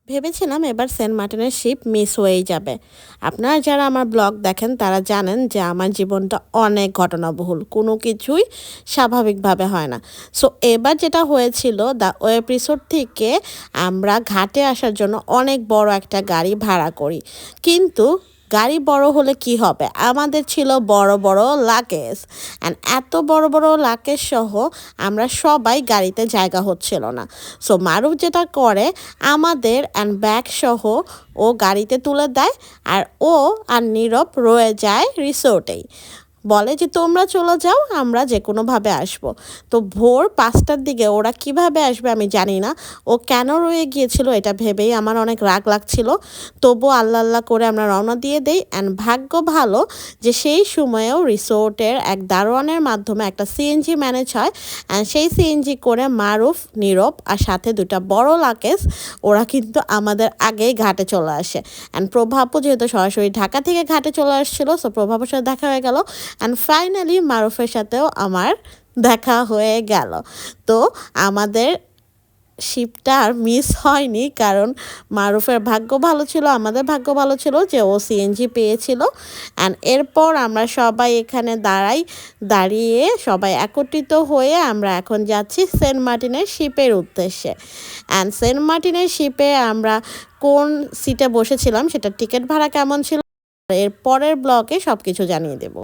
ভেবেছিলাম এবার সেন্ট মার্টিনের শিপ মিস হয়েই যাবে। আপনারা যারা আমার ব্লগ দেখেন তারা জানেন যে আমার জীবনটা অনেক ঘটনাবহুল, কোনো কিছুই স্বাভাবিকভাবে হয় না। সো এবার যেটা হয়েছিল, দ্য ওয়েব রিসোর্ট থেকে আমরা ঘাটে আসার জন্য অনেক বড় একটা গাড়ি ভাড়া করি, কিন্তু গাড়ি বড় হলে কি হবে, আমাদের ছিল বড় বড় লাগেজ। অ্যান্ড এত বড় বড় লাগেজ সহ আমরা সবাই গাড়িতে জায়গা হচ্ছিল না। সো মারুফ যেটা করে, আমাদের অ্যান্ড ব্যাগ সহ ও গাড়িতে তুলে দেয়, আর ও আর নীরব রয়ে যায় রিসোর্টেই। বলে যে তোমরা চলে যাও, আমরা যে কোনোভাবে আসবো। তো ভোর 5টার দিকে ওরা কিভাবে আসবে আমি জানি না। ও কেন রয়ে গিয়েছিল এটা ভেবেই আমার অনেক রাগ লাগছিল। তবু আল্লাহ আল্লাহ করে আমরা রওনা দিয়ে দেই। অ্যান্ড ভাগ্য ভালো যে সেই সময়েও রিসোর্টের এক দারোয়ানের মাধ্যমে একটা সিএনজি ম্যানেজ হয়। অ্যান্ড সেই সিএনজি করে মারুফ, নীরব আর সাথে দুটা বড় লাকেজ ওরা কিন্তু আমাদের আগেই ঘাটে চলে আসে। অ্যান্ড প্রভাবও যেহেতু সরাসরি ঢাকা থেকে ঘাটে চলে আসছিল, সো প্রভাবের সাথে দেখা হয়ে গেল। অ্যান্ড ফাইনালি মারুফের সাথেও আমার দেখা হয়ে গেল। তো আমাদের শিপটা আর মিস হয়নি, কারণ মারুফের ভাগ্য ভালো ছিল, আমাদের ভাগ্য ভালো ছিল যে ও সিএনজি পেয়েছিল। অ্যান্ড এরপর আমরা সবাই এখানে দাঁড়িয়ে সবাই একত্রিত হয়ে আমরা এখন যাচ্ছি সেন্ট মার্টিনের শিপের উদ্দেশ্যে। অ্যান্ড সেন্ট মার্টিনের শিপে আমরা কোন সিটে বসেছিলাম, সেটা টিকিট ভাড়া কেমন ছিল, এর পরের ব্লগে সব কিছু জানিয়ে দেব।